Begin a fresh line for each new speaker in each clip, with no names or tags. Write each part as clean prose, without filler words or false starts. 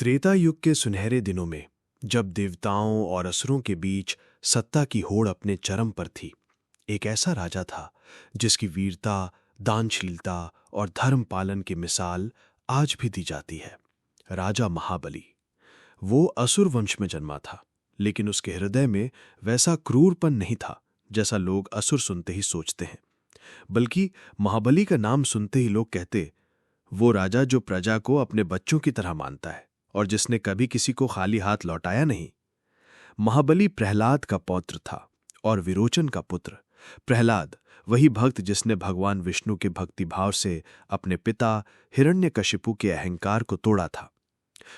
त्रेता युग के सुनहरे दिनों में, जब देवताओं और असुरों के बीच सत्ता की होड़ अपने चरम पर थी, एक ऐसा राजा था जिसकी वीरता, दानशीलता और धर्म पालन की मिसाल आज भी दी जाती है। राजा महाबली। वो असुर वंश में जन्मा था, लेकिन उसके हृदय में वैसा क्रूरपन नहीं था जैसा लोग असुर सुनते ही सोचते हैं। बल्कि महाबली का नाम सुनते ही लोग कहते, वो राजा जो प्रजा को अपने बच्चों की तरह मानता है और जिसने कभी किसी को खाली हाथ लौटाया नहीं। महाबली प्रहलाद का पौत्र था और विरोचन का पुत्र। प्रहलाद वही भक्त जिसने भगवान विष्णु के भक्तिभाव से अपने पिता हिरण्यकशिपु के अहंकार को तोड़ा था।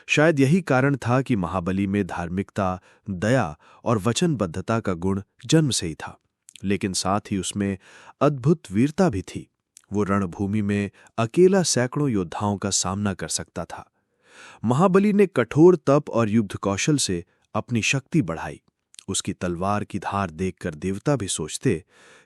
शायद यही कारण था कि महाबली में धार्मिकता, दया और वचनबद्धता का गुण जन्म से ही था, लेकिन साथ ही उसमें अद्भुत वीरता भी थी। वो रणभूमि में अकेला सैकड़ों योद्धाओं का सामना कर सकता था। महाबली ने कठोर तप और युद्ध कौशल से अपनी शक्ति बढ़ाई। उसकी तलवार की धार देखकर देवता भी सोचते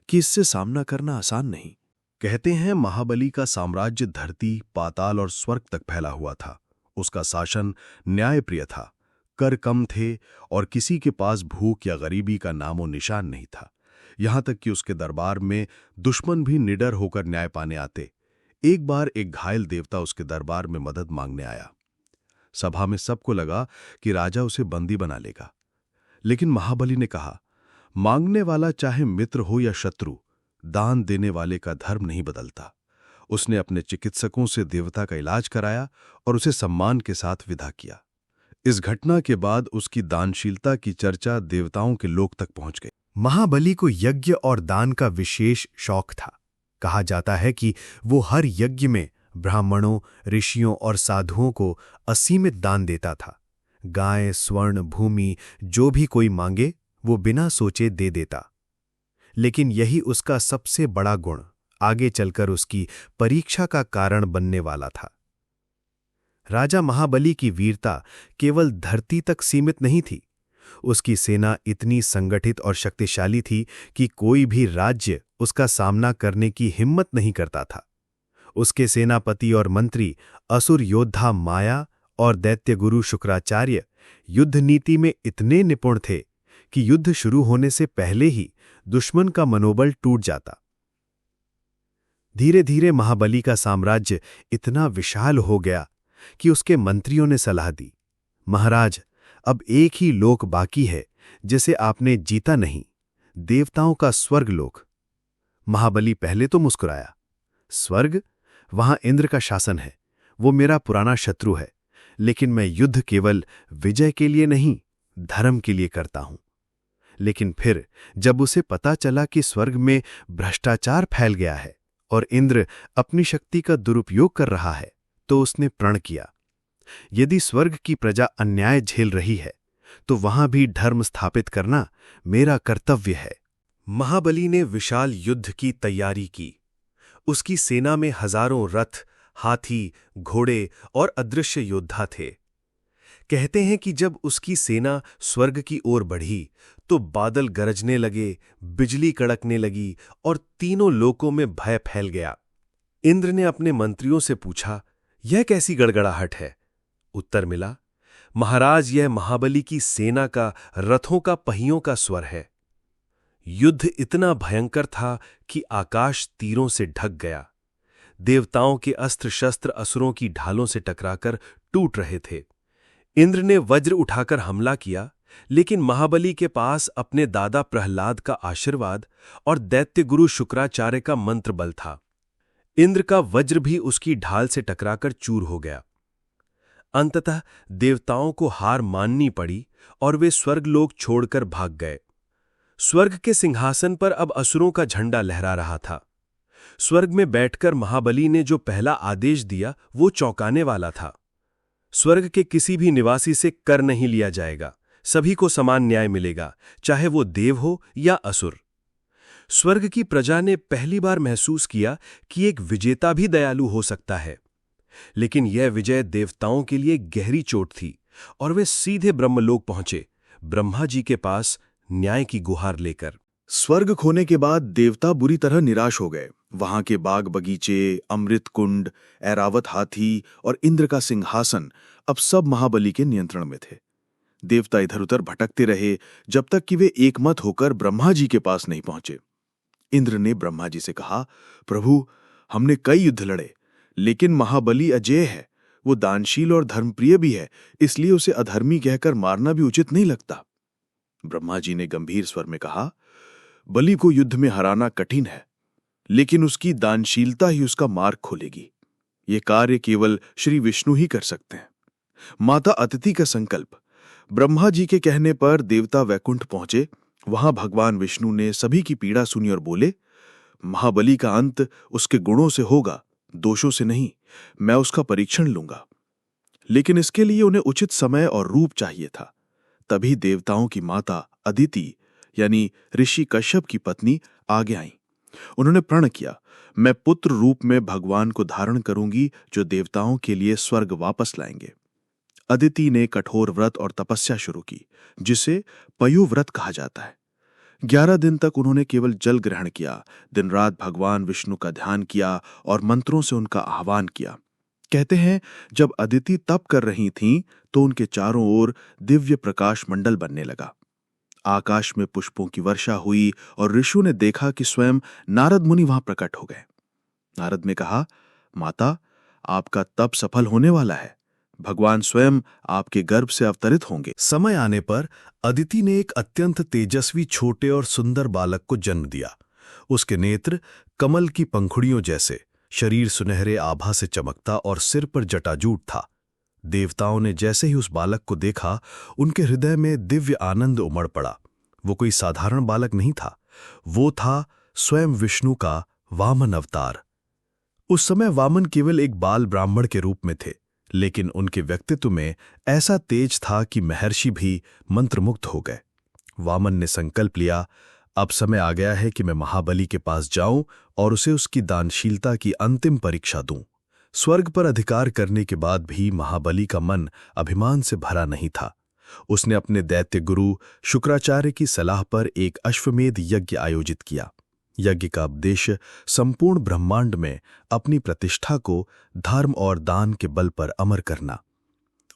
कि इससे सामना करना आसान नहीं।
कहते हैं महाबली का साम्राज्य धरती, पाताल और स्वर्ग तक फैला हुआ था। उसका शासन न्यायप्रिय था, कर कम थे और किसी के पास भूख या गरीबी का नामो निशान नहीं था। यहां तक कि उसके दरबार में दुश्मन भी निडर होकर न्याय पाने आते। एक बार एक घायल देवता उसके दरबार में मदद मांगने आया। सभा में सबको लगा कि राजा उसे बंदी बना लेगा, लेकिन महाबली ने कहा, मांगने वाला चाहे मित्र हो या शत्रु, दान देने वाले का धर्म नहीं बदलता। उसने अपने चिकित्सकों से देवता का इलाज कराया और उसे सम्मान के साथ विदा किया। इस घटना के बाद उसकी दानशीलता की चर्चा देवताओं के लोक तक पहुंच गई।
महाबली को यज्ञ और दान का विशेष शौक था। कहा जाता है कि वो हर यज्ञ में ब्राह्मणों, ऋषियों और साधुओं को असीमित दान देता था। गाय, स्वर्ण, भूमि जो भी कोई मांगे वो बिना सोचे दे देता। लेकिन यही उसका सबसे बड़ा गुण आगे चलकर उसकी परीक्षा का कारण बनने वाला था। राजा महाबली की वीरता केवल धरती तक सीमित नहीं थी। उसकी सेना इतनी संगठित और शक्तिशाली थी कि कोई भी राज्य उसका सामना करने की हिम्मत नहीं करता था। उसके सेनापति और मंत्री असुर योद्धा माया और दैत्य गुरु शुक्राचार्य युद्ध नीति में इतने निपुण थे कि युद्ध शुरू होने से पहले ही दुश्मन का मनोबल टूट जाता। धीरे धीरे महाबली का साम्राज्य इतना विशाल हो गया कि उसके मंत्रियों ने सलाह दी, महाराज, अब एक ही लोक बाकी है जिसे आपने जीता नहीं, देवताओं का स्वर्गलोक। महाबली पहले तो मुस्कुराया। स्वर्ग? वहां इंद्र का शासन है, वो मेरा पुराना शत्रु है, लेकिन मैं युद्ध केवल विजय के लिए नहीं, धर्म के लिए करता हूं। लेकिन फिर जब उसे पता चला कि स्वर्ग में भ्रष्टाचार फैल गया है और इंद्र अपनी शक्ति का दुरुपयोग कर रहा है, तो उसने प्रण किया, यदि स्वर्ग की प्रजा अन्याय झेल रही है तो वहां भी धर्म स्थापित करना मेरा कर्तव्य है।
महाबली ने विशाल युद्ध की तैयारी की। उसकी सेना में हजारों रथ, हाथी, घोड़े और अदृश्य योद्धा थे। कहते हैं कि जब उसकी सेना स्वर्ग की ओर बढ़ी तो बादल गरजने लगे, बिजली कड़कने लगी और तीनों लोकों में भय फैल गया। इंद्र ने अपने मंत्रियों से पूछा, यह कैसी गड़गड़ाहट है? उत्तर मिला, महाराज, यह महाबली की सेना का, रथों का पहियों का स्वर है। युद्ध इतना भयंकर था कि आकाश तीरों से ढक गया। देवताओं के अस्त्र शस्त्र असुरों की ढालों से टकराकर टूट रहे थे। इंद्र ने वज्र उठाकर हमला किया, लेकिन महाबली के पास अपने दादा प्रहलाद का आशीर्वाद और दैत्य गुरु शुक्राचार्य का मंत्र बल था। इंद्र का वज्र भी उसकी ढाल से टकराकर चूर हो गया। अंततः देवताओं को हार माननी पड़ी और वे स्वर्गलोक छोड़कर भाग गए। स्वर्ग के सिंहासन पर अब असुरों का झंडा लहरा रहा था। स्वर्ग में बैठकर महाबली ने जो पहला आदेश दिया वो चौंकाने वाला था। स्वर्ग के किसी भी निवासी से कर नहीं लिया जाएगा, सभी को समान न्याय मिलेगा, चाहे वो देव हो या असुर। स्वर्ग की प्रजा ने पहली बार महसूस किया कि एक विजेता भी दयालु हो सकता है। लेकिन यह विजय देवताओं के लिए गहरी चोट थी और वे सीधे ब्रह्मलोक पहुंचे, ब्रह्मा जी के पास न्याय की गुहार लेकर।
स्वर्ग खोने के बाद देवता बुरी तरह निराश हो गए।
वहां के बाग बगीचे, अमृत कुंड, ऐरावत हाथी और इंद्र का सिंहासन अब सब महाबली के नियंत्रण में थे। देवता इधर उधर भटकते रहे जब तक कि वे एकमत होकर ब्रह्मा जी के पास नहीं पहुंचे। इंद्र ने ब्रह्मा जी से कहा, प्रभु, हमने कई युद्ध लड़े, लेकिन महाबली अजेय है। वो दानशील और धर्मप्रिय भी है, इसलिए उसे अधर्मी कहकर मारना भी उचित नहीं लगता। ब्रह्मा जी ने गंभीर स्वर में कहा, बलि को युद्ध में हराना कठिन है, लेकिन उसकी दानशीलता ही उसका मार्ग खोलेगी। ये कार्य केवल श्री विष्णु ही कर सकते हैं। माता अतिथि का संकल्प। ब्रह्मा जी के कहने पर देवता वैकुंठ पहुंचे। वहां भगवान विष्णु ने सभी की पीड़ा सुनी और बोले, महाबली का अंत उसके गुणों से होगा, दोषों से नहीं। मैं उसका परीक्षण लूंगा, लेकिन इसके लिए उन्हें उचित समय और रूप चाहिए था। तभी देवताओं की माता अदिति यानी ऋषि कश्यप की पत्नी आगे आई। उन्होंने प्रण किया, मैं पुत्र रूप में भगवान को धारण करूंगी, जो देवताओं के लिए स्वर्ग वापस लाएंगे। अदिति ने कठोर व्रत और तपस्या शुरू की, जिसे पयु व्रत कहा जाता है। 11 दिन तक उन्होंने केवल जल ग्रहण किया, दिन रात भगवान विष्णु का ध्यान किया और मंत्रों से उनका आह्वान किया। कहते हैं, जब अदिति तप कर रही थीं, तो उनके चारों ओर दिव्य प्रकाश मंडल बनने लगा। आकाश में पुष्पों की वर्षा हुई और ऋषियों ने देखा कि स्वयं नारद मुनि वहां प्रकट हो गए। नारद ने कहा, माता, आपका तप सफल होने वाला है। भगवान स्वयं आपके गर्भ से अवतरित होंगे।
समय आने पर अदिति ने एक अत्यंत तेजस्वी छोटे और सुंदर बालक को जन्म दिया। उसके नेत्र कमल की पंखुड़ियों जैसे, शरीर सुनहरे आभा से चमकता और सिर पर जटाजूट था। देवताओं ने जैसे ही उस बालक को देखा, उनके हृदय में दिव्य आनंद उमड़ पड़ा। वो कोई साधारण बालक नहीं था, वो था स्वयं विष्णु का वामन अवतार। उस समय वामन केवल एक बाल ब्राह्मण के रूप में थे, लेकिन उनके व्यक्तित्व में ऐसा तेज था कि महर्षि भी मंत्रमुग्ध हो गए। वामन ने संकल्प लिया, अब समय आ गया है कि मैं महाबली के पास जाऊं और उसे उसकी दानशीलता की अंतिम परीक्षा दूं। स्वर्ग पर अधिकार करने के बाद भी महाबली का मन अभिमान से भरा नहीं था। उसने अपने दैत्य गुरु शुक्राचार्य की सलाह पर एक अश्वमेध यज्ञ आयोजित किया। यज्ञ का उद्देश्य संपूर्ण ब्रह्मांड में अपनी प्रतिष्ठा को धर्म और दान के बल पर अमर करना।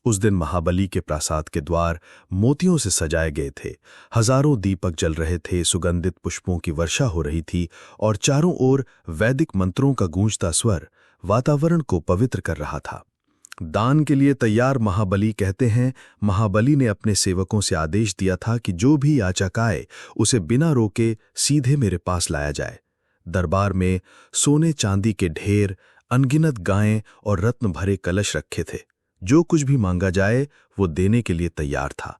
उस दिन महाबली के प्रासाद के द्वार मोतियों से सजाए गए थे। हजारों दीपक जल रहे थे, सुगंधित पुष्पों की वर्षा हो रही थी और चारों ओर वैदिक मंत्रों का गूंजता स्वर वातावरण को पवित्र कर रहा था। दान के लिए तैयार महाबली कहते हैं, महाबली ने अपने सेवकों से आदेश दिया था कि जो भी याचक आए उसे बिना रोके सीधे मेरे पास लाया जाए। दरबार में सोने चांदी के ढेर, अनगिनत गायें और रत्न भरे कलश रखे थे। जो कुछ भी मांगा जाए वो देने के लिए तैयार था।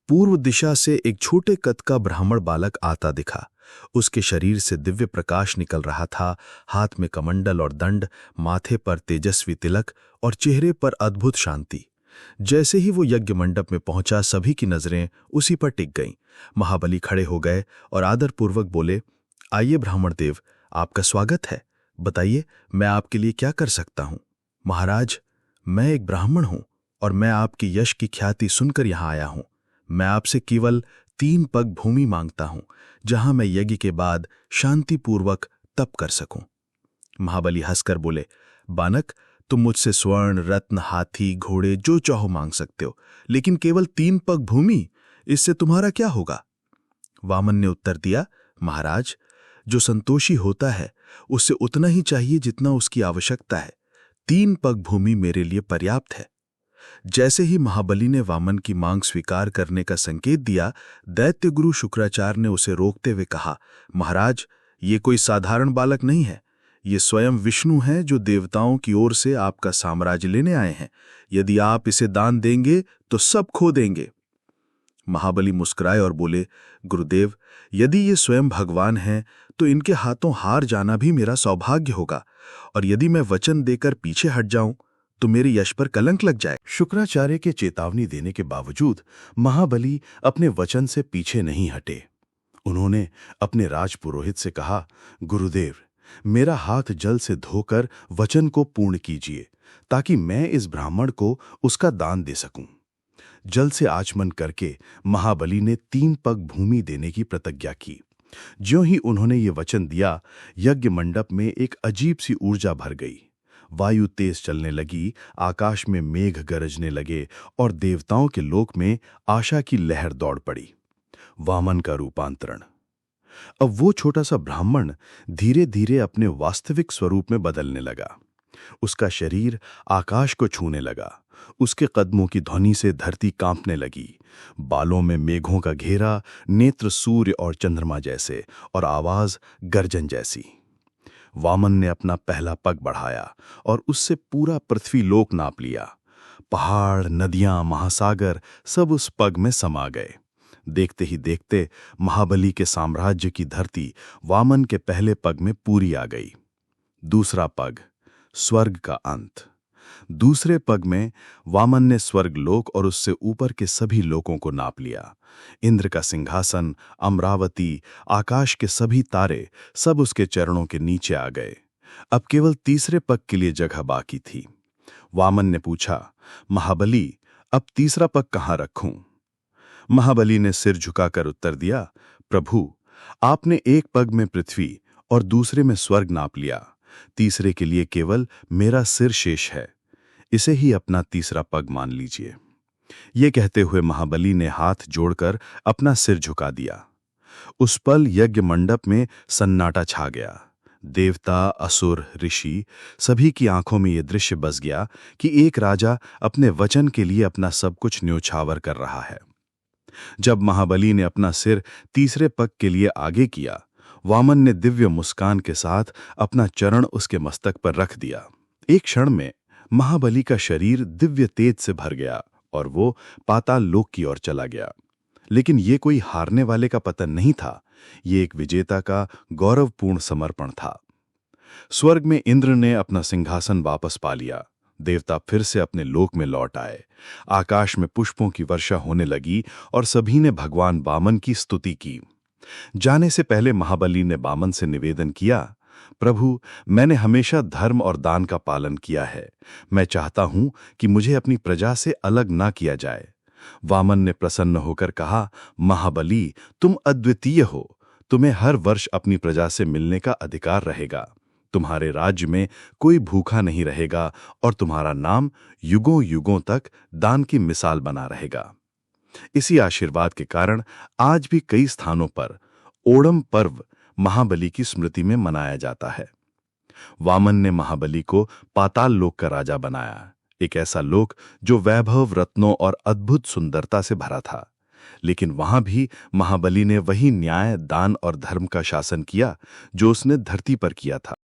पूर्व दिशा से एक छोटे कद का ब्राह्मण बालक आता दिखा। उसके शरीर से दिव्य प्रकाश निकल रहा था। हाथ में कमंडल और दंड, माथे पर तेजस्वी तिलक और चेहरे पर अद्भुत शांति। जैसे ही वो यज्ञ मंडप में पहुंचा, सभी की नजरें उसी पर टिक गईं। महाबली खड़े हो गए और आदरपूर्वक बोले, आइए ब्राह्मण देव, आपका स्वागत है। बताइए, मैं आपके लिए क्या कर सकता हूं? महाराज, मैं एक ब्राह्मण हूं और मैं आपकी यश की ख्याति सुनकर यहां आया हूं। मैं आपसे केवल 3 पग भूमि मांगता हूं, जहां मैं यज्ञ के बाद शांतिपूर्वक तप कर सकूं। महाबली हंसकर बोले, बानक, तुम मुझसे स्वर्ण, रत्न, हाथी, घोड़े जो चाहो मांग सकते हो, लेकिन केवल 3 पग भूमि, इससे तुम्हारा क्या होगा? वामन ने उत्तर दिया, महाराज, जो संतोषी होता है उससे उतना ही चाहिए जितना उसकी आवश्यकता है। 3 पग भूमि मेरे लिए पर्याप्त है। जैसे ही महाबली ने वामन की मांग स्वीकार करने का संकेत दिया, दैत्य गुरु शुक्राचार्य ने उसे रोकते हुए कहा, महाराज, ये कोई साधारण बालक नहीं है। ये स्वयं विष्णु हैं, जो देवताओं की ओर से आपका साम्राज्य लेने आए हैं। यदि आप इसे दान देंगे तो सब खो देंगे। महाबली मुस्कुराए और बोले, गुरुदेव, यदि ये स्वयं भगवान हैं तो इनके हाथों हार जाना भी मेरा सौभाग्य होगा, और यदि मैं वचन देकर पीछे हट जाऊं तो मेरे यश पर कलंक लग जाए।
शुक्राचार्य के चेतावनी देने के बावजूद महाबली अपने वचन से पीछे नहीं हटे। उन्होंने अपने राजपुरोहित से कहा, गुरुदेव, मेरा हाथ जल से धोकर वचन को पूर्ण कीजिए, ताकि मैं इस ब्राह्मण को उसका दान दे सकूं। जल से आचमन करके महाबली ने 3 पग भूमि देने की प्रतिज्ञा की। ज्यों ही उन्होंने ये वचन दिया, यज्ञ मंडप में एक अजीब सी ऊर्जा भर गई। वायु तेज चलने लगी, आकाश में मेघ गरजने लगे और देवताओं के लोक में आशा की लहर दौड़ पड़ी। वामन का रूपांतरण। अब वो छोटा सा ब्राह्मण धीरे धीरे अपने वास्तविक स्वरूप में बदलने लगा। उसका शरीर आकाश को छूने लगा, उसके कदमों की ध्वनि से धरती कांपने लगी। बालों में मेघों का घेरा, नेत्र सूर्य और चंद्रमा जैसे, और आवाज गर्जन जैसी। वामन ने अपना पहला पग बढ़ाया और उससे पूरा पृथ्वी लोक नाप लिया। पहाड़, नदियां, महासागर सब उस पग में समा गए। देखते ही देखते महाबली के साम्राज्य की धरती वामन के पहले पग में पूरी आ गई। दूसरा पग, स्वर्ग का अंत। दूसरे पग में वामन ने स्वर्गलोक और उससे ऊपर के सभी लोकों को नाप लिया। इंद्र का सिंहासन, अमरावती, आकाश के सभी तारे सब उसके चरणों के नीचे आ गए। अब केवल तीसरे पग के लिए जगह बाकी थी। वामन ने पूछा, महाबली, अब तीसरा पग कहाँ रखूं? महाबली ने सिर झुकाकर उत्तर दिया, प्रभु, आपने एक पग में पृथ्वी और दूसरे में स्वर्ग नाप लिया। तीसरे के लिए केवल मेरा सिर शेष है। इसे ही अपना तीसरा पग मान लीजिए। ये कहते हुए महाबली ने हाथ जोड़कर अपना सिर झुका दिया। उस पल यज्ञ मंडप में सन्नाटा छा गया। देवता, असुर, ऋषि सभी की आंखों में यह दृश्य बस गया कि एक राजा अपने वचन के लिए अपना सब कुछ न्योछावर कर रहा है। जब महाबली ने अपना सिर तीसरे पग के लिए आगे किया, वामन ने दिव्य मुस्कान के साथ अपना चरण उसके मस्तक पर रख दिया। एक क्षण में महाबली का शरीर दिव्य तेज से भर गया और वो पाताल लोक की ओर चला गया। लेकिन ये कोई हारने वाले का पतन नहीं था, ये एक विजेता का गौरवपूर्ण समर्पण था। स्वर्ग में इंद्र ने अपना सिंहासन वापस पा लिया। देवता फिर से अपने लोक में लौट आए। आकाश में पुष्पों की वर्षा होने लगी और सभी ने भगवान वामन की स्तुति की। जाने से पहले महाबली ने वामन से निवेदन किया, प्रभु, मैंने हमेशा धर्म और दान का पालन किया है। मैं चाहता हूं कि मुझे अपनी प्रजा से अलग ना किया जाए। वामन ने प्रसन्न होकर कहा, महाबली, तुम अद्वितीय हो। तुम्हें हर वर्ष अपनी प्रजा से मिलने का अधिकार रहेगा। तुम्हारे राज्य में कोई भूखा नहीं रहेगा और तुम्हारा नाम युगों युगों तक दान की मिसाल बना रहेगा। इसी आशीर्वाद के कारण आज भी कई स्थानों पर ओणम पर्व महाबली की स्मृति में मनाया जाता है। वामन ने महाबली को पाताल लोक का राजा बनाया, एक ऐसा लोक जो वैभव, रत्नों और अद्भुत सुंदरता से भरा था। लेकिन वहां भी महाबली ने वही न्याय, दान और धर्म का शासन किया जो उसने धरती पर किया था।